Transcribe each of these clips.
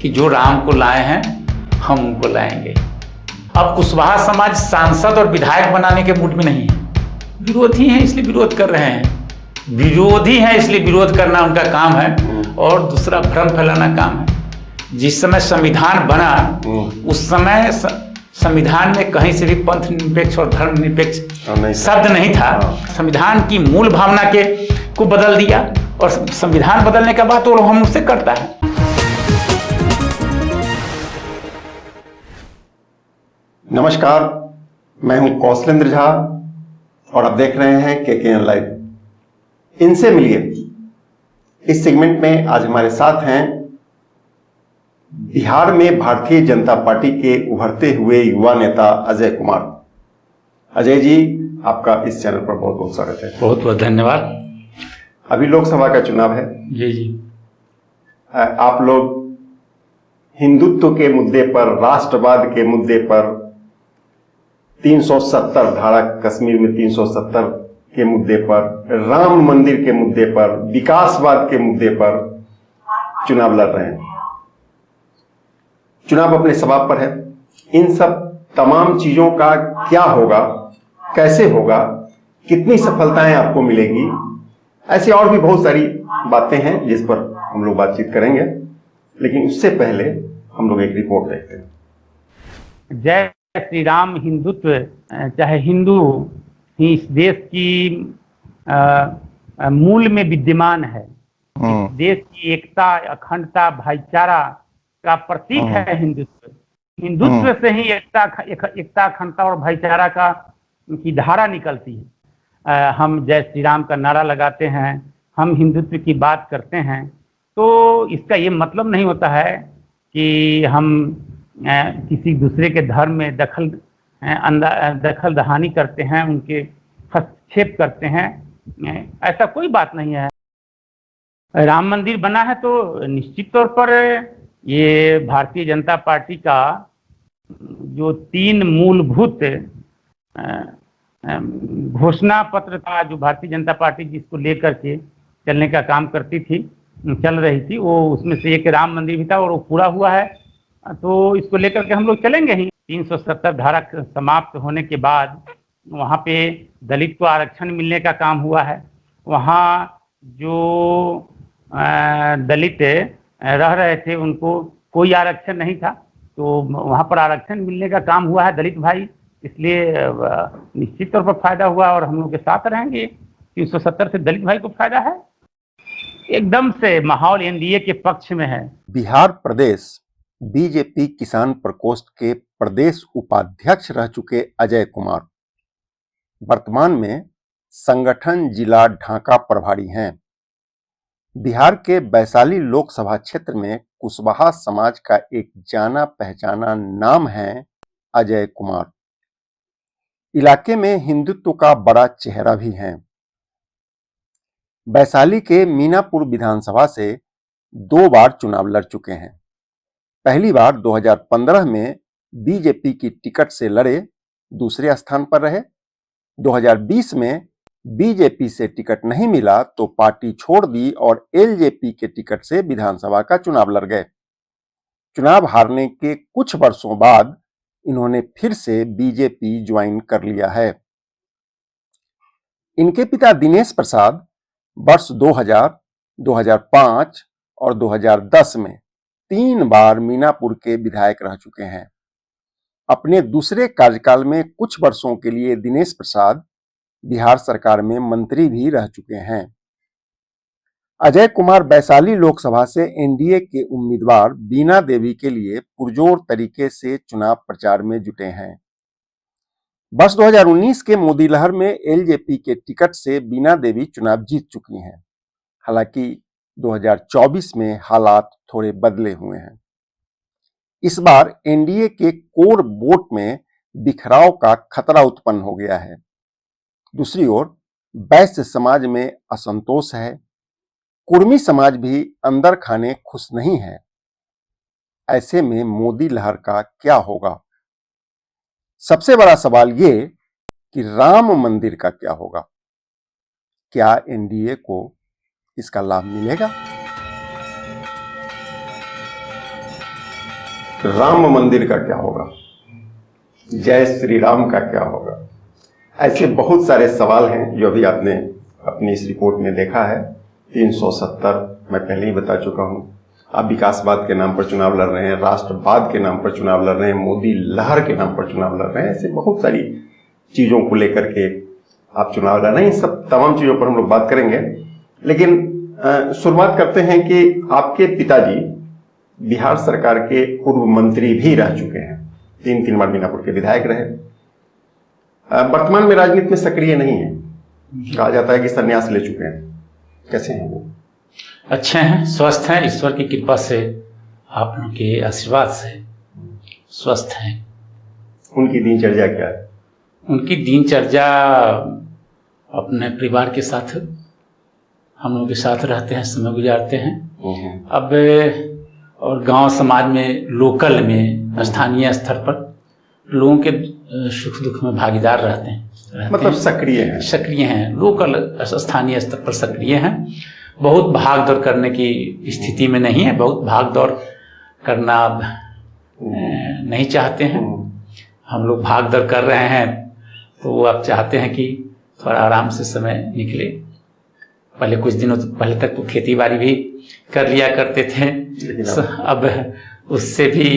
कि जो राम को लाए हैं हम उनको लाएंगे। अब कुशवाहा समाज सांसद और विधायक बनाने के मूड में नहीं है, विरोधी हैं इसलिए विरोध कर रहे हैं, विरोधी हैं इसलिए विरोध करना उनका काम है, और दूसरा भ्रम फैलाना काम है। जिस समय संविधान बना उस समय संविधान में कहीं से भी पंथ निरपेक्ष और धर्म निरपेक्ष शब्द नहीं था। संविधान की मूल भावना को बदल दिया, और संविधान बदलने के बाद तो हम उससे करता है। नमस्कार, मैं हूं कौशलेंद्र झा और आप देख रहे हैं केकेएन लाइव। इनसे मिलिए। इस सेगमेंट में आज हमारे साथ हैं बिहार में भारतीय जनता पार्टी के उभरते हुए युवा नेता अजय कुमार। अजय जी, आपका इस चैनल पर बहुत बहुत स्वागत है। बहुत बहुत धन्यवाद। अभी लोकसभा का चुनाव है। जी। आप लोग हिंदुत्व के मुद्दे पर, राष्ट्रवाद के मुद्दे पर, 370 धारा कश्मीर में 370 के मुद्दे पर, राम मंदिर के मुद्दे पर, विकासवाद के मुद्दे पर चुनाव लड़ रहे हैं। चुनाव अपने सवाब पर है। इन सब तमाम चीजों का क्या होगा, कैसे होगा, कितनी सफलताएं आपको मिलेंगी, ऐसी और भी बहुत सारी बातें हैं जिस पर हम लोग बातचीत करेंगे। लेकिन उससे पहले हम लोग एक रिपोर्ट देखते हैं। जय श्री राम। हिंदुत्व, चाहे हिंदू ही इस देश की मूल में विद्यमान है। इस देश की एकता, अखंडता, भाईचारा का प्रतीक है हिंदुत्व। हिंदुत्व से ही एकता, अखंडता और भाईचारा की धारा निकलती है। हम जय श्री राम का नारा लगाते हैं, हम हिंदुत्व की बात करते हैं, तो इसका ये मतलब नहीं होता है कि हम किसी दूसरे के धर्म में दखल दहानी करते हैं, उनके हस्तक्षेप करते हैं। ऐसा कोई बात नहीं है। राम मंदिर बना है तो निश्चित तौर पर ये भारतीय जनता पार्टी का जो 3 मूलभूत घोषणा पत्र था, जो भारतीय जनता पार्टी जिसको लेकर के चलने का काम चल रही थी, वो उसमें से एक राम मंदिर भी था और वो पूरा हुआ है। तो इसको लेकर के हम लोग चलेंगे ही। 370 धारा समाप्त होने के बाद वहाँ पे दलित को आरक्षण मिलने का काम हुआ है। वहाँ जो दलित रह रहे थे उनको कोई आरक्षण नहीं था, तो वहाँ पर आरक्षण मिलने का काम हुआ है दलित भाई, इसलिए निश्चित तौर पर फायदा हुआ और हम लोग के साथ रहेंगे। 370 से दलित भाई को फायदा है। एकदम से माहौल एनडीए के पक्ष में है। बिहार प्रदेश बीजेपी किसान प्रकोष्ठ के प्रदेश उपाध्यक्ष रह चुके अजय कुमार वर्तमान में संगठन जिला ढाका प्रभारी हैं। बिहार के वैशाली लोकसभा क्षेत्र में कुशवाहा समाज का एक जाना पहचाना नाम है अजय कुमार। इलाके में हिंदुत्व का बड़ा चेहरा भी है। वैशाली के मीनापुर विधानसभा से 2 बार चुनाव लड़ चुके हैं। पहली बार 2015 में बीजेपी की टिकट से लड़े, दूसरे स्थान पर रहे। 2020 में बीजेपी से टिकट नहीं मिला तो पार्टी छोड़ दी और एलजेपी के टिकट से विधानसभा का चुनाव लड़ गए। चुनाव हारने के कुछ वर्षों बाद इन्होंने फिर से बीजेपी ज्वाइन कर लिया है। इनके पिता दिनेश प्रसाद वर्ष 2000, 2005 और 2010 में 3 बार मीनापुर के विधायक रह चुके हैं। अपने दूसरे कार्यकाल में कुछ वर्षों के लिए दिनेश प्रसाद बिहार सरकार में मंत्री भी रह चुके हैं। अजय कुमार वैशाली लोकसभा से एनडीए के उम्मीदवार बीना देवी के लिए पुरजोर तरीके से चुनाव प्रचार में जुटे हैं। वर्ष 2019 के मोदी लहर में एलजेपी के टिकट से बीना देवी चुनाव जीत चुकी हैं। हालांकि 2024 में हालात थोड़े बदले हुए हैं। इस बार एनडीए के कोर वोट में बिखराव का खतरा उत्पन्न हो गया है। दूसरी ओर वैश्य समाज में असंतोष है। कुर्मी समाज भी अंदर खाने खुश नहीं है। ऐसे में मोदी लहर का क्या होगा? सबसे बड़ा सवाल ये कि राम मंदिर का क्या होगा? क्या एनडीए को इसका लाभ मिलेगा? राम मंदिर का क्या होगा, जय श्री राम का क्या होगा, ऐसे बहुत सारे सवाल हैं जो अभी आपने अपनी इस रिपोर्ट में देखा है। 370 मैं पहले ही बता चुका हूं। आप विकासवाद के नाम पर चुनाव लड़ रहे हैं, राष्ट्रवाद के नाम पर चुनाव लड़ रहे हैं, मोदी लहर के नाम पर चुनाव लड़ रहे हैं, ऐसे बहुत सारी चीजों को लेकर के आप चुनाव लड़ रहे हैं। इन सब तमाम चीजों पर हम लोग बात करेंगे, लेकिन शुरुआत करते हैं कि आपके पिताजी बिहार सरकार के पूर्व मंत्री भी रह चुके हैं, 3 बार मीनापुर के विधायक रहे, वर्तमान में राजनीति में सक्रिय नहीं है, कहा जाता है कि संन्यास ले चुके हैं। कैसे हैं वो? अच्छे हैं, स्वस्थ हैं, ईश्वर की कृपा से, आप लोगों के आशीर्वाद से स्वस्थ हैं। उनकी दिनचर्या क्या है? उनकी दिनचर्या अपने परिवार के साथ, हम लोगों के साथ रहते हैं, समय गुजारते हैं। अब और गांव समाज में, लोकल में, स्थानीय स्तर पर लोगों के सुख दुख में भागीदार रहते हैं, मतलब सक्रिय हैं। सक्रिय हैं, लोकल स्थानीय स्तर पर सक्रिय हैं। बहुत भाग दौड़ करने की स्थिति में नहीं है, बहुत भाग दौड़ करना अब नहीं चाहते हैं। हम लोग भाग दौड़ कर रहे हैं तो वो अब चाहते हैं कि थोड़ा आराम से समय निकले। पहले कुछ दिनों पहले तक तो खेती बाड़ी भी कर लिया करते थे, अब उससे भी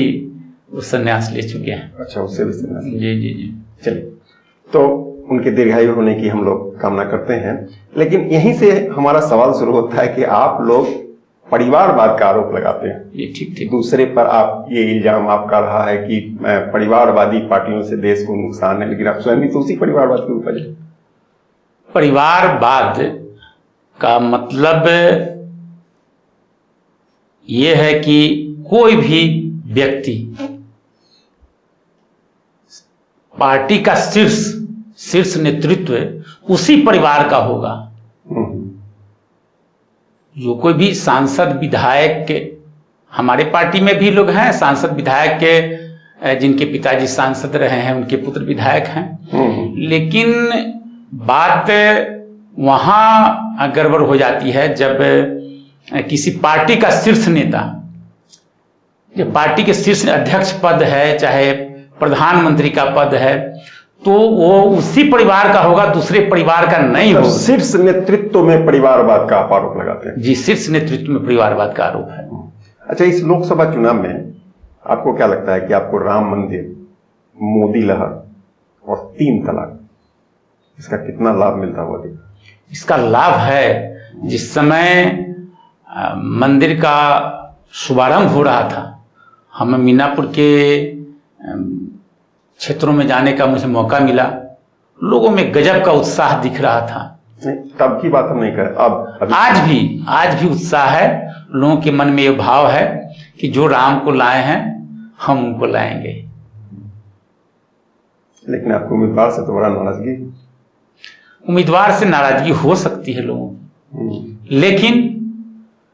वो संन्यास ले चुके हैं। अच्छा, उससे भी संन्यास? जी जी जी। चलिए, तो उनके दीर्घायु होने की हम लोग कामना करते हैं, लेकिन यहीं से हमारा सवाल शुरू होता है कि आप लोग परिवारवाद का आरोप लगाते हैं। ये ठीक ठीक। दूसरे पर आप ये इल्जाम आपका रहा है कि परिवारवादी पार्टियों से देश को नुकसान है, लेकिन आप स्वयं भी तो उसी परिवारवाद के ऊपर है। परिवारवाद का मतलब ये है कि कोई भी व्यक्ति पार्टी का शीर्ष नेतृत्व उसी परिवार का होगा। जो कोई भी सांसद विधायक के, हमारे पार्टी में भी लोग हैं सांसद विधायक के, जिनके पिताजी सांसद रहे हैं उनके पुत्र विधायक हैं, लेकिन बात वहां गड़बड़ हो जाती है जब किसी पार्टी का शीर्ष नेता, जो पार्टी के शीर्ष अध्यक्ष पद है, चाहे प्रधानमंत्री का पद है, तो वो उसी परिवार का होगा, दूसरे परिवार का नहीं होगा। शीर्ष नेतृत्व में परिवारवाद का आप आरोप लगाते हैं? जी, शीर्ष नेतृत्व में परिवारवाद का आरोप है। अच्छा, इस लोकसभा चुनाव में आपको क्या लगता है कि आपको राम मंदिर, मोदी लहर और 3 तलाक, इसका कितना लाभ मिलता हुआ दिखा? इसका लाभ है, जिस समय मंदिर का शुभारंभ हो रहा था, हमें मीनापुर के क्षेत्रों में जाने का मुझे मौका मिला, लोगों में गजब का उत्साह दिख रहा था। तब की बात हम नहीं करें, अब आज भी उत्साह है। लोगों के मन में ये भाव है कि जो राम को लाए हैं हम उनको लाएंगे। लेकिन आपको उम्मीदवार से तो बड़ा नाराजगी? उम्मीदवार से नाराजगी हो सकती है लोगों की, लेकिन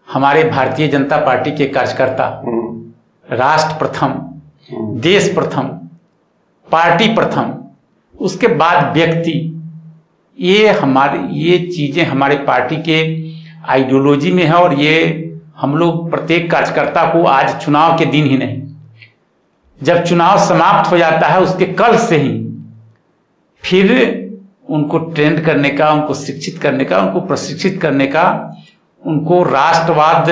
हमारे भारतीय जनता पार्टी के कार्यकर्ता राष्ट्र प्रथम, देश प्रथम, पार्टी प्रथम, उसके बाद व्यक्ति, ये चीजें हमारे पार्टी के आइडियोलॉजी में है। और ये हम लोग प्रत्येक कार्यकर्ता को आज चुनाव के दिन ही नहीं, जब चुनाव समाप्त हो जाता है उसके कल से ही फिर उनको ट्रेंड करने का, उनको शिक्षित करने का, उनको प्रशिक्षित करने का, उनको राष्ट्रवाद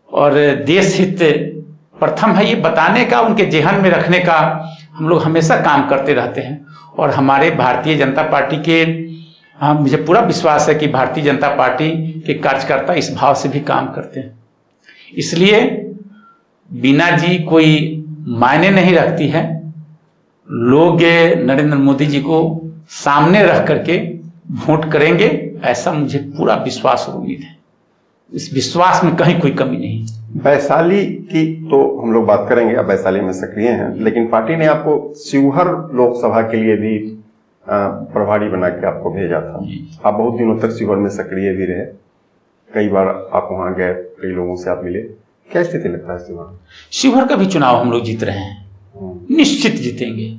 और देश हित प्रथम है ये बताने का, उनके जेहन में रखने का हम लोग हमेशा काम करते रहते हैं। और हमारे भारतीय जनता पार्टी के, मुझे पूरा विश्वास है कि भारतीय जनता पार्टी के कार्यकर्ता इस भाव से भी काम करते हैं। इसलिए बीना जी कोई मायने नहीं रखती है, लोग नरेंद्र मोदी जी को सामने रख करके वोट करेंगे, ऐसा मुझे पूरा विश्वास और उम्मीद है। इस विश्वास में कहीं कोई कमी नहीं। वैशाली की तो हम लोग बात करेंगे, अब वैशाली में सक्रिय हैं, लेकिन पार्टी ने आपको शिवहर लोकसभा के लिए भी प्रभारी बना के आपको भेजा था। आप बहुत दिनों तक शिवहर में सक्रिय भी रहे, कई बार आप वहां गए, कई लोगों से आप मिले। क्या स्थिति लगता है शिवहर? शिवहर का भी चुनाव हम लोग जीत रहे हैं, निश्चित जीतेंगे,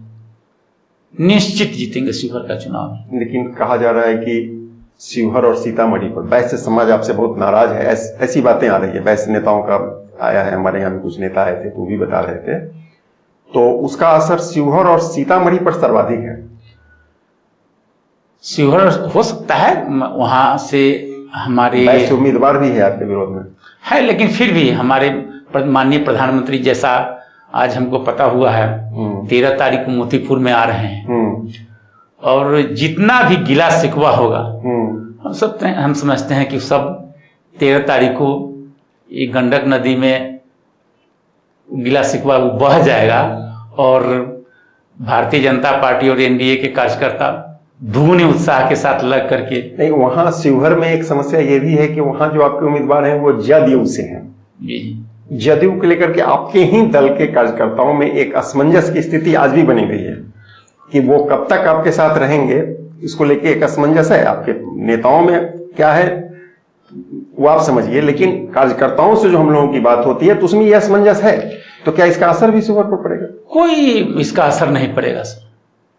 निश्चित जीतेंगे शिवहर का चुनाव। लेकिन कहा जा रहा है कि शिवहर और सीतामढ़ी पर वैश्य समाज आपसे बहुत नाराज है, ऐसी बातें आ रही है, वैश्य नेताओं का आया है, हमारे यहाँ भी कुछ नेता आए थे तो भी बता रहे थे, तो उसका असर शिवहर और सीतामढ़ी पर सर्वाधिक है। शिवहर हो सकता है, वहां से हमारे वैसे उम्मीदवार भी है आपके विरोध में है, लेकिन फिर भी हमारे माननीय प्रधानमंत्री जैसा आज हमको पता हुआ है 13 तारीख को मोतीपुर में आ रहे हैं, और जितना भी गिला शिकवा होगा हम समझते हैं कि सब 13 तारीख को ये गंडक नदी में गिला शिकवा बह जाएगा और भारतीय जनता पार्टी और एनडीए के कार्यकर्ता दुगने उत्साह के साथ लग करके। नहीं, वहां शिवहर में एक समस्या ये भी है कि वहां जो आपके उम्मीदवार हैं वो जदयू से हैं। जदयू को लेकर के आपके ही दल के कार्यकर्ताओं में एक असमंजस की स्थिति आज भी बनी गई है कि वो कब तक आपके साथ रहेंगे, इसको लेके एक असमंजस है। आपके नेताओं में क्या है वो आप समझिए, लेकिन कार्यकर्ताओं से जो हम लोगों की बात होती है तो उसमें यह असमंजस है। तो क्या इसका असर भी शिवहर पर पड़ेगा? कोई इसका असर नहीं पड़ेगा सर।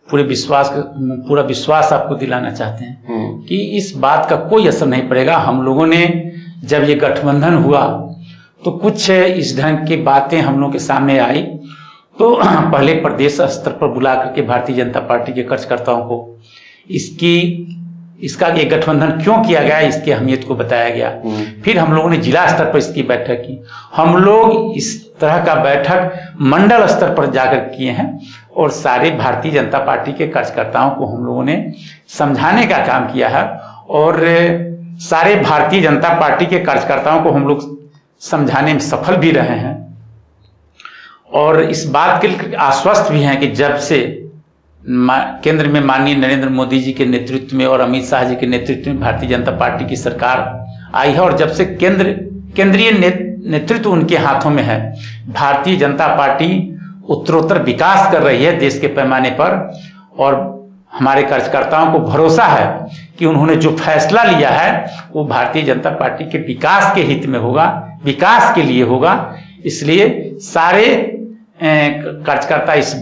पूरा विश्वास आपको दिलाना चाहते हैं कि इस बात का कोई असर नहीं पड़ेगा। हम लोगों ने जब ये गठबंधन हुआ तो कुछ इस ढंग की बातें हम लोगों के सामने आई, तो पहले प्रदेश स्तर पर बुला करके भारतीय जनता पार्टी के कार्यकर्ताओं को इसका ये गठबंधन क्यों किया गया, इसकी अहमियत को बताया गया। फिर हम लोगों ने जिला स्तर पर इसकी बैठक की। हम लोग इस तरह का बैठक मंडल स्तर पर जाकर किए हैं और सारे भारतीय जनता पार्टी के कार्यकर्ताओं को हम लोगों ने समझाने का काम किया है और सारे भारतीय जनता पार्टी के कार्यकर्ताओं को हम लोग समझाने में सफल भी रहे हैं और इस बात के लिए आश्वस्त भी हैं कि जब से केंद्र में माननीय नरेंद्र मोदी जी के नेतृत्व में और अमित शाह जी के नेतृत्व में भारतीय जनता पार्टी की सरकार आई है और जब से केंद्रीय नेतृत्व उनके हाथों में है, भारतीय जनता पार्टी उत्तरोत्तर विकास कर रही है देश के पैमाने पर। और हमारे कार्यकर्ताओं को भरोसा है कि उन्होंने जो फैसला लिया है वो भारतीय जनता पार्टी के विकास के हित में होगा, विकास के लिए होगा। इसलिए सारे कार्यकर्ता इस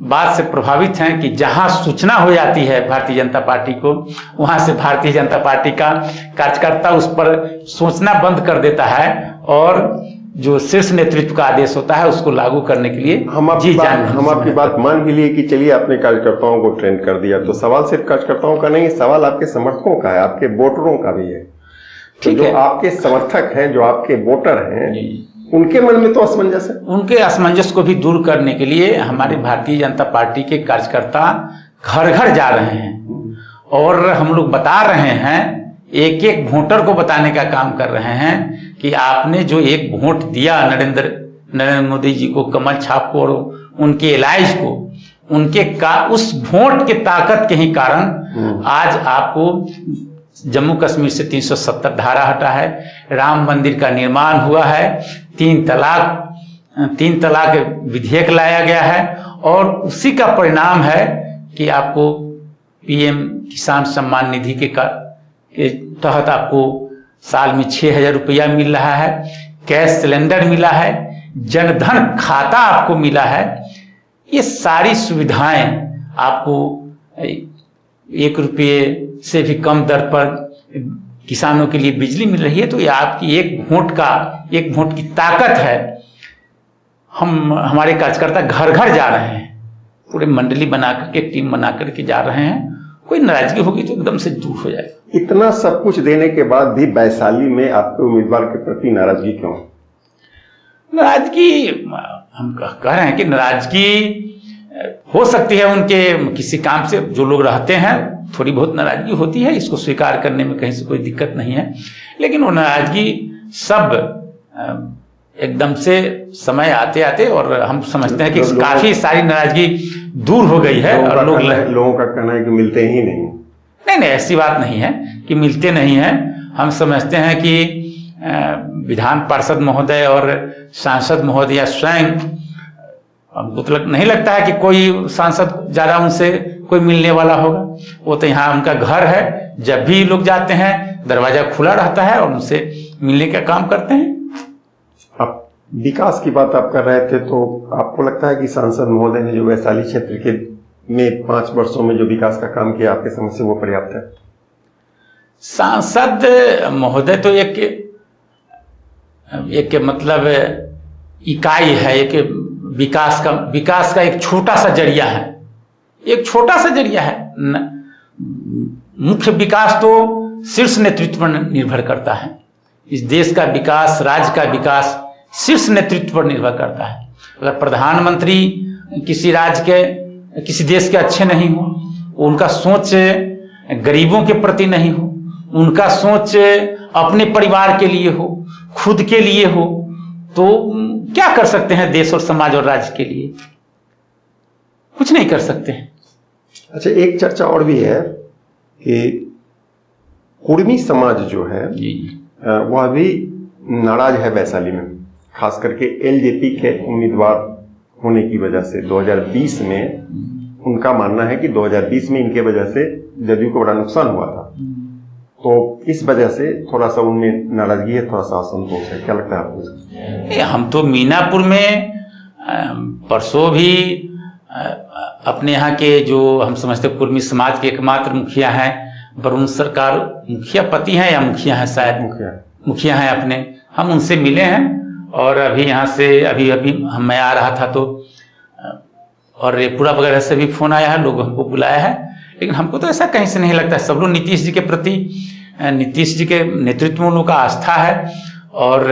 बात से प्रभावित हैं कि जहां सूचना हो जाती है भारतीय जनता पार्टी को, वहां से भारतीय जनता पार्टी का कार्यकर्ता उस पर सोचना बंद कर देता है और जो शीर्ष नेतृत्व का आदेश होता है उसको लागू करने के लिए हम आपकी बात मान भी लिए कि चलिए आपने कार्यकर्ताओं को ट्रेंड कर दिया, तो सवाल सिर्फ कार्यकर्ताओं का नहीं, सवाल आपके समर्थकों का है, आपके वोटरों का भी है। तो जो आपके समर्थक हैं, जो आपके वोटर हैं, उनके मन में तो असमंजस है। उनके असमंजस को भी दूर करने के लिए हमारे भारतीय जनता पार्टी के कार्यकर्ता घर घर जा रहे हैं और हम लोग बता रहे हैं, एक एक वोटर को बताने का काम कर रहे हैं कि आपने जो एक वोट दिया नरेंद्र मोदी जी को, कमल छाप को और उनके इलाज को, उस वोट के ताकत के ही कारण आज आपको जम्मू कश्मीर से 370 धारा हटा है, राम मंदिर का निर्माण हुआ है, 3 तलाक विधेयक लाया गया है और उसी का परिणाम है कि आपको पीएम किसान सम्मान निधि के तहत आपको साल में 6,000 रुपया मिल रहा है, गैस सिलेंडर मिला है, जनधन खाता आपको मिला है। ये सारी सुविधाएं आपको 1 रुपये से भी कम दर पर किसानों के लिए बिजली मिल रही है। तो ये आपकी एक वोट की ताकत है। हमारे कार्यकर्ता घर घर जा रहे हैं, पूरे मंडली बना करके, टीम बना करके जा रहे हैं। कोई नाराजगी होगी तो एकदम से दूर हो जाएगा। इतना सब कुछ देने के बाद भी वैशाली में आपके उम्मीदवार के प्रति नाराजगी क्यों? नाराजगी हम कह रहे हैं कि नाराजगी हो सकती है उनके किसी काम से, जो लोग रहते हैं थोड़ी बहुत नाराजगी होती है, इसको स्वीकार करने में कहीं से कोई दिक्कत नहीं है। लेकिन वो नाराजगी सब एकदम से समय आते आते, और हम समझते हैं कि काफी सारी नाराजगी दूर हो गई है और लोगों का कहना है कि मिलते ही नहीं। ऐसी बात नहीं है कि मिलते नहीं हैं। हम समझते हैं कि विधान पार्षद महोदय और सांसद महोदय स्वयं, हमको तो नहीं लगता है कि कोई सांसद ज्यादा उनसे कोई मिलने वाला होगा। वो तो यहाँ उनका घर है, जब भी लोग जाते हैं दरवाजा खुला रहता है और उनसे मिलने का काम करते हैं। आप विकास की बात आप कर रहे थे, तो आपको लगता है कि सांसद महोदय ने जो वैशाली क्षेत्र के में 5 वर्षों में जो विकास का काम किया, आपके समझ से वो पर्याप्त है? सांसद महोदय तो एक एक मतलब इकाई है, एक विकास का एक छोटा सा जरिया है, एक छोटा सा जरिया है। मुख्य विकास तो शीर्ष नेतृत्व पर निर्भर करता है। इस देश का विकास, राज्य का विकास शीर्ष नेतृत्व पर निर्भर करता है। अगर प्रधानमंत्री किसी राज्य के, किसी देश के अच्छे नहीं हो, उनका सोच गरीबों के प्रति नहीं हो, उनका सोच अपने परिवार के लिए हो, खुद के लिए हो, तो क्या कर सकते हैं देश और समाज और राज्य के लिए? कुछ नहीं कर सकते हैं। अच्छा, एक चर्चा और भी है कि कुर्मी समाज जो है वह भी नाराज है वैशाली में, खास करके एलजेपी के उम्मीदवार होने की वजह से। 2020 में उनका मानना है कि 2020 में इनके वजह से जदयू को बड़ा नुकसान हुआ था, तो इस वजह से थोड़ा सा उनमें नाराजगी है, थोड़ा सा असंतोष है। क्या लगता है आपको? हम तो मीनापुर में परसों भी अपने यहाँ के जो हम समझते कुर्मी समाज के एकमात्र मुखिया हैं, वरुण सरकार मुखिया पति हैं या मुखिया हैं, शायद मुखिया हैं अपने, हम उनसे मिले हैं। और अभी यहाँ से अभी मैं आ रहा था तो और रेपुरा वगैरह से भी फोन आया है, लोग हमको बुलाया है। लेकिन हमको तो ऐसा कहीं से नहीं लगता है। सब लोग नीतीश जी के प्रति, नीतीश जी के नेतृत्व में उन लोगों का आस्था है, और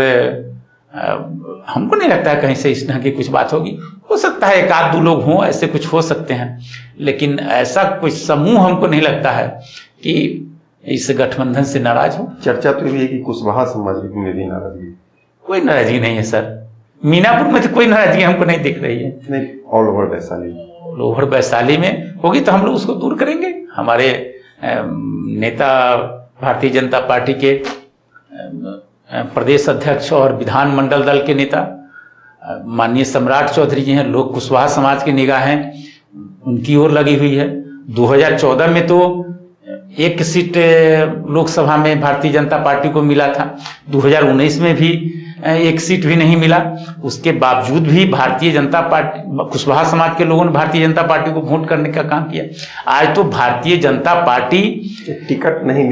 हमको नहीं लगता है कहीं से इस तरह की कुछ बात होगी। हो सकता है एक आध दो लोग हों, ऐसे कुछ हो सकते हैं, लेकिन ऐसा कोई समूह हमको नहीं लगता है कि इस गठबंधन से नाराज हो। चर्चा तो ये है कि कुशवाहा समाज में भी नाराजगी। कोई नाराजगी नहीं है सर, मीनापुर में तो कोई नाराजगी हमको नहीं दिख रही है। नहीं, all over Vaishali, all over Vaishali में होगी तो हम लोग उसको दूर करेंगे। हमारे नेता भारतीय जनता पार्टी के प्रदेश अध्यक्ष और विधानमंडल दल के नेता माननीय सम्राट चौधरी जी हैं। लोग कुशवाहा समाज की निगाहें उनकी ओर लगी हुई है। 2014 में तो एक सीट लोकसभा में भारतीय जनता पार्टी को मिला था, 2019 में भी एक सीट भी नहीं मिला। उसके बावजूद भी भारतीय जनता पार्टी, कुशवाहा समाज के लोगों ने भारतीय जनता पार्टी को वोट करने का काम किया। आज तो भारतीय जनता पार्टी टिकट नहीं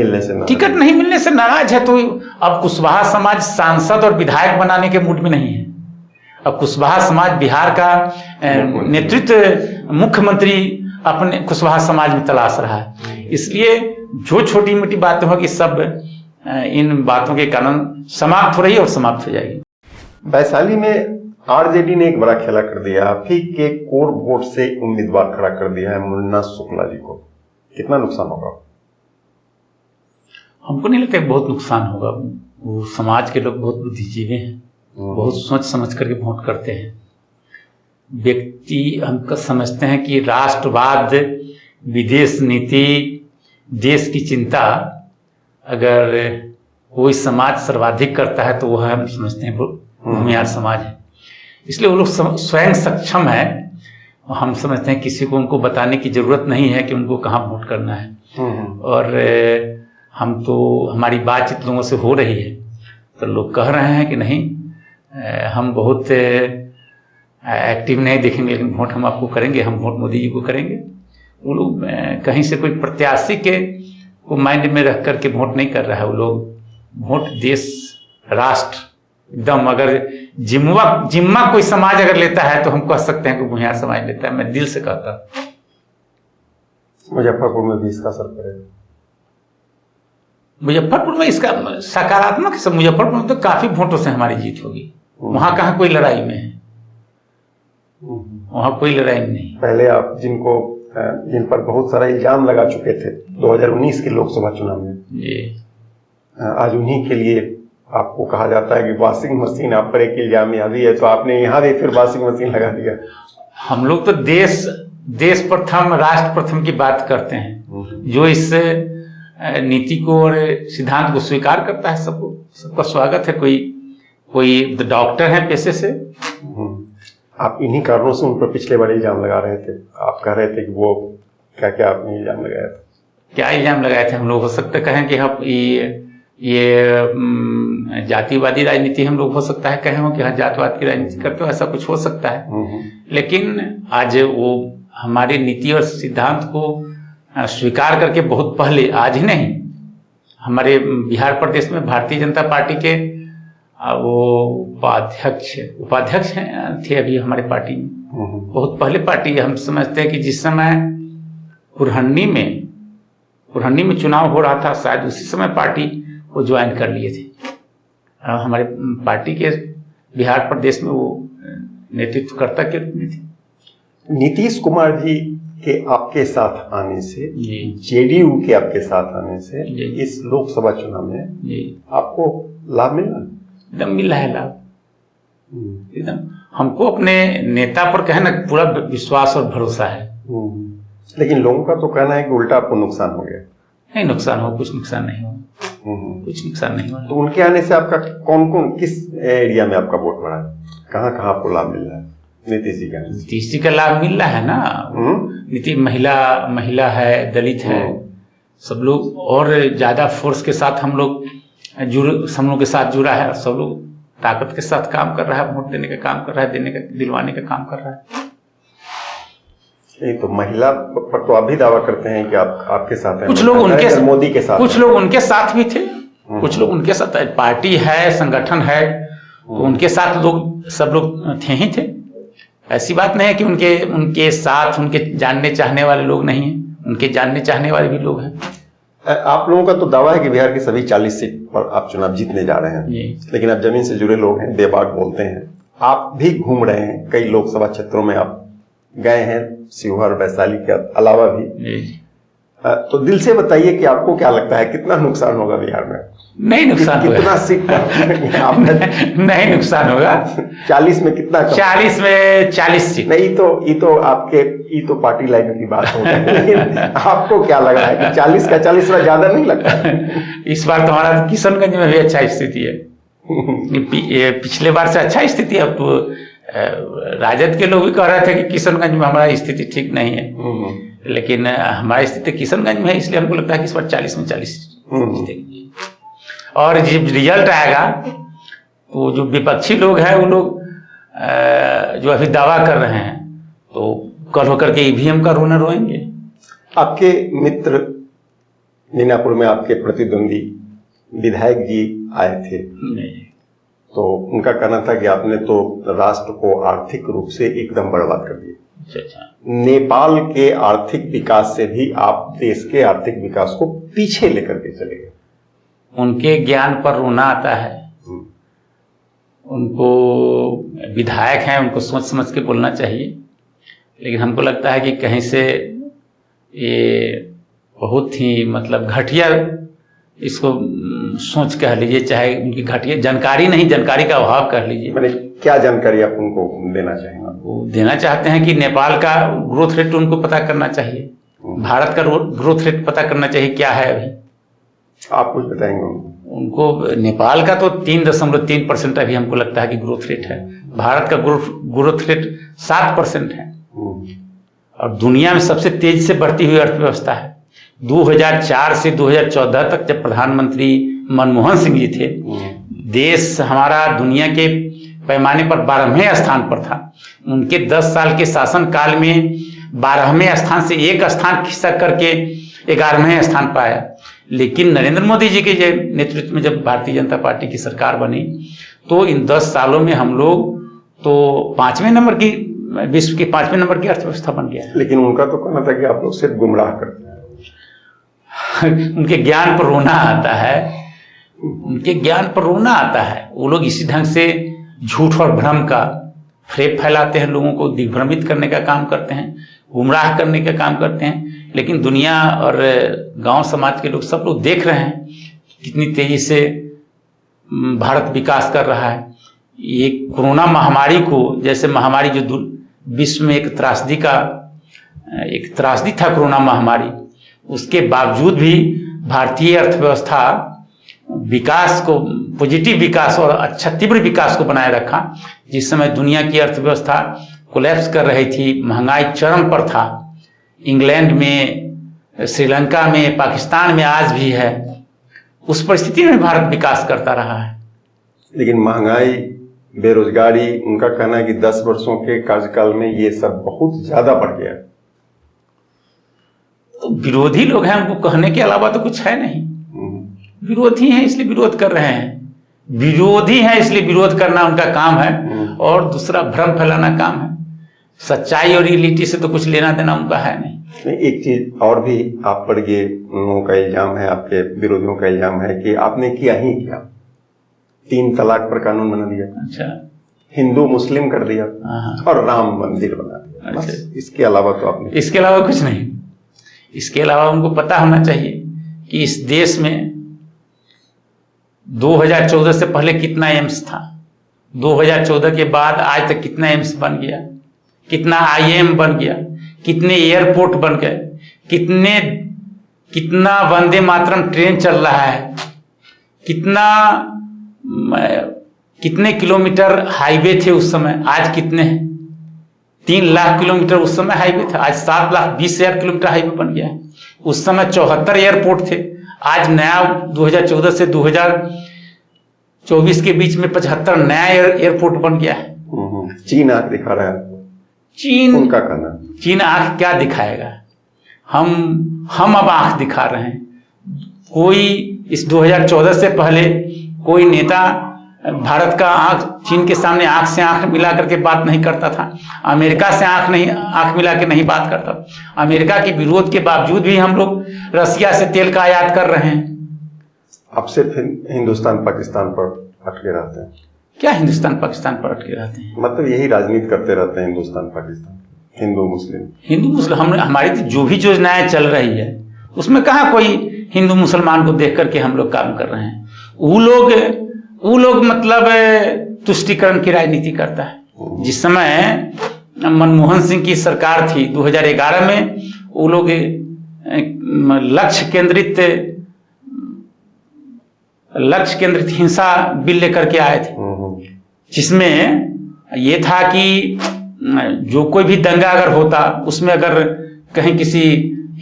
मिलने से नाराज है। तो अब कुशवाहा समाज सांसद और विधायक बनाने के मूड में नहीं है। अब कुशवाहा समाज बिहार का नेतृत्व, मुख्यमंत्री अपने कुशवाहा समाज में तलाश रहा है। इसलिए जो छोटी मोटी बातें होगी सब इन बातों के कारण समाप्त हो रही है और समाप्त हो जाएगी। वैशाली में आरजेडी ने एक बड़ा खेला कर दिया, फीक के कोर वोट से उम्मीदवार खड़ा कर दिया है मुन्ना शुक्ला जी को। कितना नुकसान होगा? हमको नहीं लगता बहुत नुकसान होगा। वो समाज के लोग बहुत बुद्धिजीवी हैं, बहुत सोच समझ करके वोट करते हैं। व्यक्ति हम समझते हैं कि राष्ट्रवाद, विदेश नीति, देश की चिंता अगर कोई समाज सर्वाधिक करता है तो वह हम समझते हैं भूमिहार समाज है। इसलिए वो लोग स्वयं सक्षम है। हम समझते हैं किसी को उनको बताने की जरूरत नहीं है कि उनको कहाँ वोट करना है। और हम तो, हमारी बातचीत लोगों से हो रही है तो लोग कह रहे हैं कि नहीं, हम बहुत एक्टिव नहीं दिखेंगे लेकिन वोट हम आपको करेंगे, हम वोट मोदी जी को करेंगे। वो लोग कहीं से कोई प्रत्याशी के को माइंड में रख करके वोट नहीं कर रहा है। वो लोग वोट देश, राष्ट्र, एकदम अगर जिम्मा कोई समाज अगर लेता है तो हम कह सकते हैं कि भूमिहार समाज लेता है। मैं दिल से कहता हूँ। मुजफ्फरपुर में भी इसका असर पड़ेगा। मुजफ्फरपुर में इसका सकारात्मक, मुजफ्फरपुर में तो काफी वोटों से हमारी जीत होगी। वहां कहाँ कोई लड़ाई में है, वहां कोई लड़ाई में नहीं। पहले आप जिन पर बहुत सारा इल्जाम लगा चुके थे 2019 के लोकसभा चुनाव में, आज उन्हीं के लिए आपको कहा जाता है कि वॉशिंग मशीन आप पर एक इल्जाम याद है, तो आपने यहाँ भी फिर वॉशिंग मशीन लगा दिया। हम लोग तो देश प्रथम, राष्ट्र प्रथम की बात करते हैं। जो इस नीति को और सिद्धांत को स्वीकार करता है सबका स्वागत है। कोई डॉक्टर है पेशे से। आप इन्हीं कारणों से उन पर पिछले बार इल्जाम लगा रहे थे। आप कह रहे थे कि वो क्या आपने इल्जाम लगाया था? क्या इल्जाम लगाए थे हम लोग? हो सकता कहें कि हम ये जातिवादी राजनीति, हम लोग हो सकता है कहें हो कि हाँ जातिवाद की राजनीति करते हो, ऐसा कुछ हो सकता है। लेकिन आज वो हमारी नीति और सिद्धांत को स्वीकार करके बहुत पहले, आज ही नहीं, हमारे बिहार प्रदेश में भारतीय जनता पार्टी के वो उपाध्यक्ष थे अभी हमारे पार्टी में। बहुत पहले पार्टी, हम समझते हैं कि जिस समय पुरहन्नी में चुनाव हो रहा था, शायद उसी समय पार्टी वो ज्वाइन कर लिए थे। हमारे पार्टी के बिहार प्रदेश में वो नेतृत्वकर्ता के रूप में थे। नीतीश कुमार जी के आपके साथ आने से, जेडीयू के आपके साथ आने से इस लोकसभा चुनाव में आपको लाभ मिला? एकदम मिल रहा है लाभ एकदम। हमको अपने नेता पर कहना पूरा विश्वास और भरोसा है। लेकिन लोगों का तो कहना है कि उल्टा आपको नुकसान हो गया। नहीं, नुकसान हो, कुछ नुकसान नहीं हो, कुछ नुकसान नहीं हुआ। तो उनके आने से आपका किस एरिया में आपका वोट बढ़ा है? कहाँ आपको लाभ मिल रहा है नीतीश जी का? नीतीश जी का लाभ मिल रहा है ना। नीतीश महिला है, दलित है, सब लोग और ज्यादा फोर्स के साथ हम लोग के साथ जुड़ा है। सब लोग ताकत के साथ काम कर रहा है, वोट देने का काम कर रहा है, दिलवाने का काम कर रहा है। तो महिला पर तो आप भी दावा करते हैं कि आपके साथ हैं। कुछ लोग उनके मोदी के साथ, कुछ लोग उनके साथ भी थे, कुछ लोग उनके साथ, पार्टी है, संगठन है, तो उनके साथ लोग सब लोग थे ही थे। ऐसी बात नहीं है कि उनके साथ उनके जानने चाहने वाले लोग नहीं हैं, उनके जानने चाहने वाले भी लोग हैं। आप लोगों का तो दावा है कि बिहार की सभी 40 सीट पर आप चुनाव जीतने जा रहे हैं, लेकिन आप जमीन से जुड़े लोग हैं, बेबाक बोलते हैं। आप भी घूम रहे हैं, कई लोकसभा क्षेत्रों में आप गए हैं, शिवहर, वैशाली के अलावा भी। तो दिल से बताइए कि आपको क्या लगता है, कितना नुकसान होगा बिहार में? नहीं नुकसान होगा। कितना सीट नहीं नुकसान होगा। 40 में कितना? 40 में 40 सीट। नहीं, ये तो पार्टी लाइन की बात हो गई। आपको क्या लग रहा है कि 40 का 40 में ज्यादा नहीं लगता? इस बार तो हमारा किशनगंज में भी अच्छा स्थिति है। पिछले बार से अच्छा स्थिति है। अब तो राजद के लोग भी कह रहे थे कि किशनगंज में हमारा स्थिति ठीक नहीं है, लेकिन हमारी स्थिति किशनगंज में है, इसलिए हमको लगता है कि इस बार 40 में 40 जीतेंगे। और जब रिजल्ट आएगा तो जो विपक्षी लोग हैं, वो लोग जो अभी दावा कर रहे हैं, तो कल होकर के ईवीएम का रोना रोएंगे। आपके मित्र मीनापुर में आपके प्रतिद्वंदी विधायक जी आए थे, तो उनका कहना था कि आपने तो राष्ट्र को आर्थिक रूप से एकदम बर्बाद कर दिया। अच्छा। नेपाल के आर्थिक विकास से भी आप देश के आर्थिक विकास को पीछे लेकर के चले गए। उनके ज्ञान पर रोना आता है। उनको विधायक हैं, उनको सोच समझ के बोलना चाहिए, लेकिन हमको लगता है कि कहीं से ये बहुत ही मतलब घटिया, इसको सोच कह लीजिए, चाहे उनकी घटिया जानकारी नहीं, जानकारी का अभाव कह लीजिए। मैंने क्या जानकारी आप उनको देना चाहेंगे? वो देना चाहते हैं कि नेपाल का ग्रोथ रेट उनको पता करना चाहिए, भारत का ग्रोथ रेट पता करना चाहिए क्या है अभी। आप कुछ बताएंगे उनको? नेपाल का तो 3.3% अभी हमको लगता है कि ग्रोथ रेट है। भारत का ग्रोथ रेट 7% है, और दुनिया में सबसे तेज से बढ़ती हुई अर्थव्यवस्था है। 2004 से 2014 तक जब प्रधानमंत्री मनमोहन सिंह जी थे, देश हमारा दुनिया के पैमाने पर 12वें स्थान पर था। उनके 10 साल के शासन काल में 12वें स्थान से एक स्थान खिसक करके 11वें स्थान पाया। लेकिन नरेंद्र मोदी जी के नेतृत्व में जब भारतीय जनता पार्टी की सरकार बनी, तो इन 10 सालों में हम लोग तो 5वें नंबर की, विश्व की 5वें नंबर की अर्थव्यवस्था बन गया है। लेकिन उनका तो कहना था कि आप लोग सिर्फ गुमराह करते हैं। उनके ज्ञान पर रोना आता है, उनके ज्ञान पर रोना आता है। वो लोग इसी ढंग से झूठ और भ्रम का फेब फैलाते हैं, लोगों को दिग्भ्रमित करने का काम करते हैं, गुमराह करने का काम करते हैं। लेकिन दुनिया और गांव समाज के लोग, सब लोग देख रहे हैं कितनी तेजी से भारत विकास कर रहा है। ये कोरोना महामारी को, जैसे महामारी जो विश्व में एक त्रासदी था कोरोना महामारी, उसके बावजूद भी भारतीय अर्थव्यवस्था विकास को, पॉजिटिव विकास और अच्छा तीव्र विकास को बनाए रखा। जिस समय दुनिया की अर्थव्यवस्था कोलैप्स कर रही थी, महंगाई चरम पर था, इंग्लैंड में, श्रीलंका में, पाकिस्तान में आज भी है, उस परिस्थिति में भारत विकास करता रहा है। लेकिन महंगाई, बेरोजगारी, उनका कहना है कि 10 वर्षों के कार्यकाल में ये सब बहुत ज्यादा बढ़ गया। तो विरोधी लोग हैं, उनको कहने के अलावा तो कुछ है नहीं। विरोधी हैं इसलिए विरोध कर रहे हैं, विरोधी है इसलिए विरोध करना उनका काम है, और दूसरा भ्रम फैलाना काम है। सच्चाई और रियलिटी से तो कुछ लेना देना उनका है नहीं। एक चीज और भी आप पर ये लोगों का इल्जाम है, आपके विरोधियों का इल्जाम है कि आपने किया ही क्या, 3 तलाक पर कानून बना दिया, अच्छा, हिंदू मुस्लिम कर दिया, हाँ, और राम मंदिर बना दिया। अच्छा। बस इसके अलावा तो आपने, इसके अलावा कुछ नहीं। इसके अलावा उनको पता होना चाहिए कि इस देश में 2014 से पहले कितना एम्स था, 2014 के बाद आज तक कितना एम्स बन गया, कितना IIM बन गया, कितने एयरपोर्ट बन गए, कितना वंदे मातरम ट्रेन चल रहा है, कितने किलोमीटर हाईवे थे उस समय, आज कितने हैं। 3 लाख किलोमीटर उस समय हाईवे था, आज 7,20,000 किलोमीटर हाईवे बन गया है। उस समय 74 एयरपोर्ट थे, आज नया 2014 से 2024 के बीच में 75 नया एयरपोर्ट बन गया है। चीन आंख दिखा रहा है, चीन, उनका कहना, चीन आंख क्या दिखाएगा, हम अब आंख दिखा रहे हैं। कोई इस 2014 से पहले कोई नेता भारत का आंख चीन के सामने आंख से आंख मिला करके बात नहीं करता था, अमेरिका से आंख मिला के नहीं बात करता। अमेरिका के विरोध के बावजूद भी हम लोग रसिया से तेल का आयात कर रहे हैं। अब सिर्फ हिंदुस्तान पाकिस्तान पर अटके रहते हैं। क्या हिंदुस्तान पाकिस्तान पर अटके रहते हैं? मतलब यही राजनीति करते रहते हैं, हिंदुस्तान पाकिस्तान, हिंदू मुस्लिम। हमारी जो भी योजनाएं चल रही है उसमें कहाँ कोई हिंदू मुसलमान को देख करके हम लोग काम कर रहे हैं। वो लोग मतलब तुष्टीकरण की राजनीति करता है। जिस समय मनमोहन सिंह की सरकार थी 2011 में, वो लोग लक्ष्य केंद्रित हिंसा बिल लेकर के आए थे, जिसमें ये था कि जो कोई भी दंगा अगर होता, उसमें अगर कहीं किसी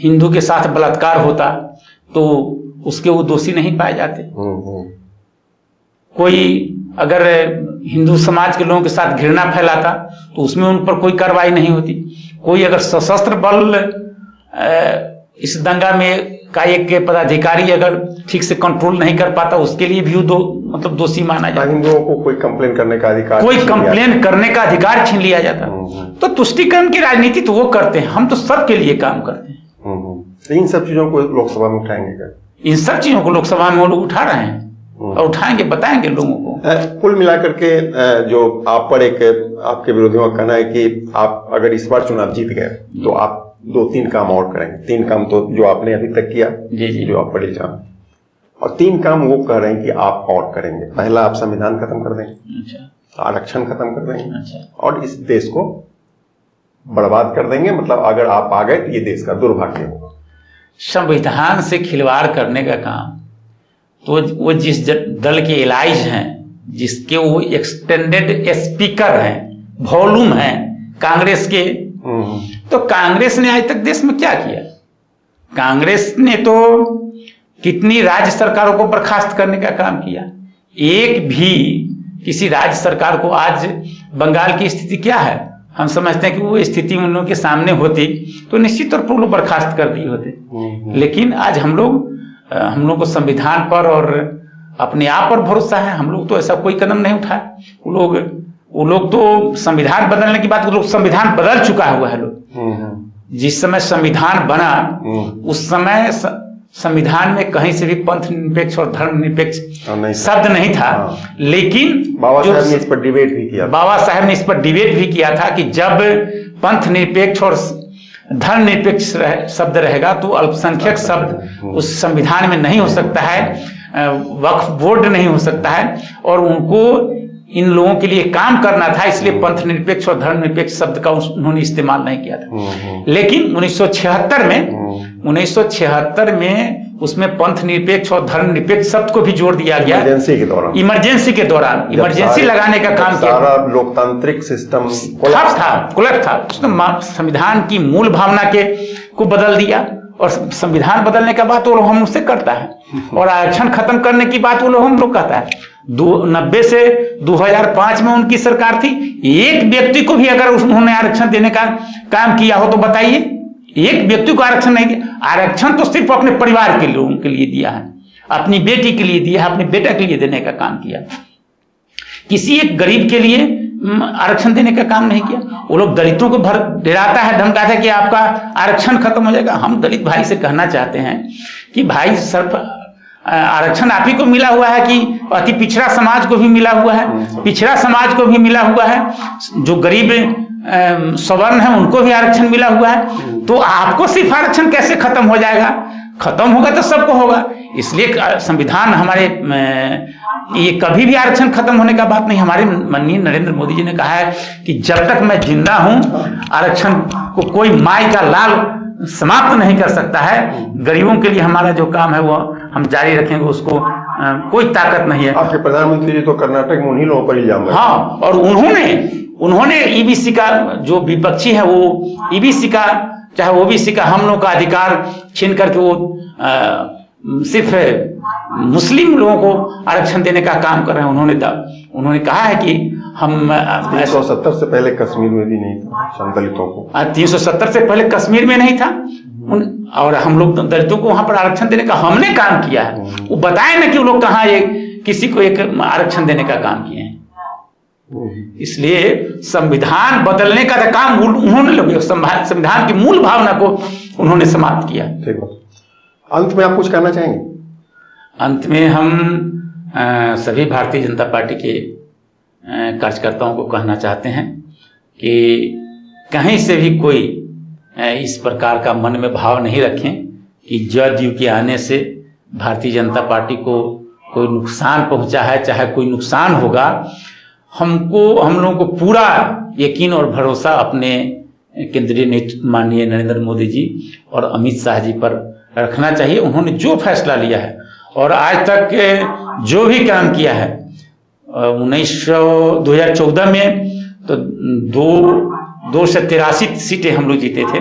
हिंदू के साथ बलात्कार होता तो उसके वो दोषी नहीं पाए जाते। कोई अगर हिंदू समाज के लोगों के साथ घृणा फैलाता तो उसमें उन पर कोई कार्रवाई नहीं होती। कोई अगर सशस्त्र बल इस दंगा में का एक पदाधिकारी अगर ठीक से कंट्रोल नहीं कर पाता, उसके लिए भी मतलब दोषी माना जाता। हिंदुओं को कोई कंप्लेन करने का अधिकार छीन लिया जाता। तो तुष्टीकरण की राजनीति तो वो करते हैं, हम तो सबके लिए काम करते हैं। तो इन सब चीजों को लोकसभा में उठाएंगे क्या? इन सब चीजों को लोकसभा में वो लोग उठा रहे हैं और उठाएंगे, बताएंगे लोगों को। कुल मिलाकर के जो आप पर आपके विरोधियों का कहना है कि आप अगर इस बार चुनाव जीत गए तो आप 2-3 काम और करेंगे। 3 काम तो जो आपने अभी तक किया, जी, जो आप पर इल्जाम, और 3 काम वो कह रहे हैं कि आप और करेंगे। पहला, आप संविधान खत्म कर देंगे, अच्छा, आरक्षण खत्म कर देंगे, अच्छा, और इस देश को बर्बाद कर देंगे। मतलब अगर आप आ गए तो ये देश का दुर्भाग्य होगा। संविधान से खिलवाड़ करने का काम तो वो जिस दल के एलाइज हैं, जिसके वो एक्सटेंडेड स्पीकर हैं, वॉल्यूम हैं कांग्रेस के, तो कांग्रेस ने आज तक देश में क्या किया? कांग्रेस ने तो कितनी राज्य सरकारों को बर्खास्त करने का काम किया। एक भी किसी राज्य सरकार को, आज बंगाल की स्थिति क्या है, हम समझते हैं कि वो स्थिति उन लोगों के सामने होती तो निश्चित तौर पर वो लोग बर्खास्त कर दिए होते। लेकिन आज हम लोग को संविधान पर और अपने आप पर भरोसा है। हम लोग तो ऐसा कोई कदम नहीं उठाए। वो लोग तो संविधान बदलने की बात, वो लोग संविधान बदल चुका हुआ है। लोग जिस समय संविधान बना उस समय संविधान में कहीं से भी पंथ निरपेक्ष और धर्म निरपेक्ष शब्द नहीं था। लेकिन बाबा साहब ने इस पर डिबेट भी किया। बाबा साहब ने इस पर डिबेट भी किया था कि जब पंथ निरपेक्ष और धर्म निरपेक्ष शब्द रहेगा तो अल्पसंख्यक शब्द उस संविधान में नहीं हो सकता है, वक्फ बोर्ड नहीं हो सकता है, और उनको इन लोगों के लिए काम करना था। इसलिए पंथ निरपेक्ष और धर्म निरपेक्ष शब्द का उन्होंने इस्तेमाल नहीं किया था। लेकिन 1976 में उसमें पंथ निरपेक्ष और धर्म निरपेक्ष शब्द को भी जोड़ दिया गया। इमरजेंसी के दौरान इमरजेंसी लगाने का काम किया। सारा लोकतांत्रिक सिस्टम कोलैप्स था। उसने संविधान की मूल भावना को बदल दिया, और संविधान बदलने का बात वो लोग हम उससे करता है, और आरक्षण खत्म करने की बात वो लोग हम लोग कहता है। 90 से 2005 में उनकी सरकार थी। एक व्यक्ति को भी अगर उन्होंने आरक्षण देने का काम किया हो तो बताइए। एक व्यक्ति को आरक्षण नहीं दिया। आरक्षण तो सिर्फ अपने परिवार के लोगों के लिए दिया है। अपनी बेटी के लिए दिया, अपने बेटा के लिए देने का काम किया। किसी एक गरीब के लिए आरक्षण देने का काम नहीं किया। वो लोग दलितों को भर डराता है, धमकाता है कि आपका आरक्षण खत्म हो जाएगा। हम दलित भाई से कहना चाहते हैं कि भाई सिर्फ आरक्षण आप ही को मिला हुआ है कि अति पिछड़ा समाज को भी मिला हुआ है, पिछड़ा समाज को भी मिला हुआ है, जो गरीब सवर्ण है उनको भी आरक्षण मिला हुआ है। तो आपको सिर्फ आरक्षण कैसे खत्म हो जाएगा? खत्म होगा तो सबको होगा। इसलिए संविधान हमारे ये कभी भी आरक्षण खत्म होने का बात नहीं। हमारे माननीय नरेंद्र मोदी जी ने कहा है कि जब तक मैं जिंदा हूं आरक्षण को कोई माई का लाल समाप्त नहीं कर सकता है। गरीबों के लिए हमारा जो काम है वो हम जारी रखेंगे, उसको कोई ताकत नहीं है। आपके प्रधानमंत्री जी तो कर्नाटक में उन्हीं लोगों पर इल्जाम है। हाँ, और उन्होंने ईबीसी का जो विपक्षी है वो ईबीसी का चाहे ओबीसी का हम लोग का अधिकार छीन करके वो सिर्फ मुस्लिम लोगों को आरक्षण देने का काम कर रहे हैं। उन्होंने कहा है कि हम 370 से पहले कश्मीर में भी नहीं था दलितों को। 370 से पहले कश्मीर में नहीं था और हम लोग दलितों को वहां पर आरक्षण देने का हमने काम किया है। वो बताए ना कि वो लोग कहाँ किसी को एक आरक्षण देने का काम किए हैं। इसलिए संविधान बदलने का काम उन्होंने लोग, संविधान की मूल भावना को उन्होंने समाप्त किया। ठीक है, अंत में आप कुछ कहना चाहेंगे? अंत में हम सभी भारतीय जनता पार्टी के कार्यकर्ताओं को कहना चाहते हैं कि कहीं से भी कोई इस प्रकार का मन में भाव नहीं रखें कि जदयू के आने से भारतीय जनता पार्टी को कोई नुकसान पहुंचा है, चाहे कोई नुकसान होगा। हम लोगों को पूरा यकीन और भरोसा अपने केंद्रीय नेतृत्व माननीय नरेंद्र मोदी जी और अमित शाह जी पर रखना चाहिए। उन्होंने जो फैसला लिया है और आज तक जो भी काम किया है, 2014 में तो 2 से 83 सीटें हम लोग जीते थे,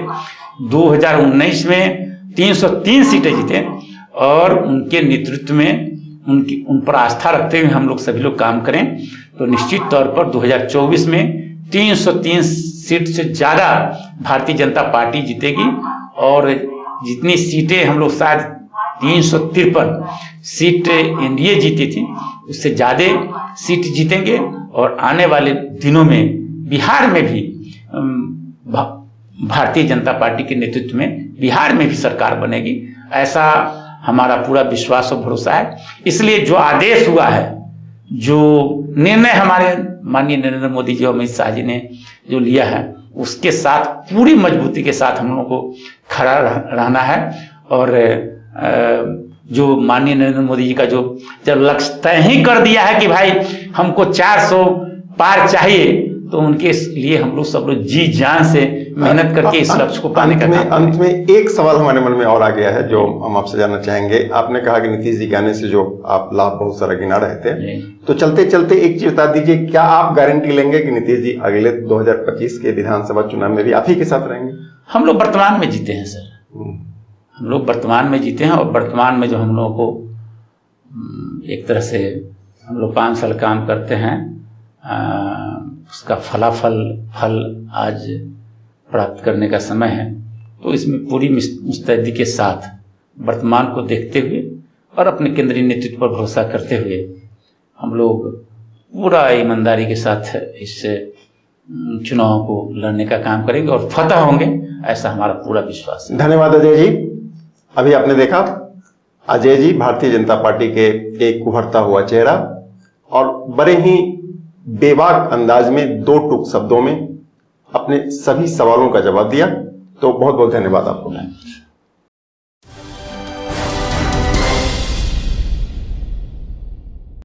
2019 में 303 सीटें जीते और उनके नेतृत्व में उन पर आस्था रखते हुए हम लोग सभी लोग काम करें तो निश्चित तौर पर 2024 में 303 सीट से ज्यादा भारतीय जनता पार्टी जीतेगी और जितनी सीटें हम लोग शायद 353 सीट एनडीए जीती थी उससे ज्यादा सीट जीतेंगे और आने वाले दिनों में बिहार में भी भारतीय जनता पार्टी के नेतृत्व में बिहार में भी सरकार बनेगी, ऐसा हमारा पूरा विश्वास और भरोसा है। इसलिए जो आदेश हुआ है, जो निर्णय हमारे माननीय नरेंद्र मोदी जी और अमित शाह जी ने जो लिया है, उसके साथ पूरी मजबूती के साथ हम लोगों को खड़ा रहना है। और जो माननीय नरेंद्र मोदी जी का जो जब लक्ष्य तय ही कर दिया है कि भाई हमको 400 पार चाहिए, तो उनके लिए हम लोग सब लोग जी जान से मेहनत करके इस लक्ष्य को पाने का अंत में एक सवाल हमारे मन में और आ गया है जो हम आपसे जानना चाहेंगे। आपने कहा कि नीतीश जी के आने से जो आप लाभ बहुत सारा गिना रहे थे, तो चलते चलते एक चीज बता दीजिए, क्या आप गारंटी लेंगे कि नीतीश जी अगले 2025 के विधानसभा चुनाव में भी आप ही के साथ रहेंगे? हम लोग वर्तमान में जीते हैं सर, हम लोग वर्तमान में जीते हैं और वर्तमान में जो हम लोगों को एक तरह से हम लोग 5 साल काम करते हैं, उसका फल आज प्राप्त करने का समय है। तो इसमें पूरी मुस्तैदी के साथ वर्तमान को देखते हुए और अपने केंद्रीय नेतृत्व पर भरोसा करते हुए हम लोग पूरा ईमानदारी के साथ इस चुनाव को लड़ने का काम करेंगे और फतह होंगे, ऐसा हमारा पूरा विश्वास है। धन्यवाद अजय जी। अभी आपने देखा अजय जी भारतीय जनता पार्टी के एक उभरता हुआ चेहरा और बड़े ही बेबाक अंदाज में 2 टूक शब्दों में अपने सभी सवालों का जवाब दिया। तो बहुत बहुत धन्यवाद आपको।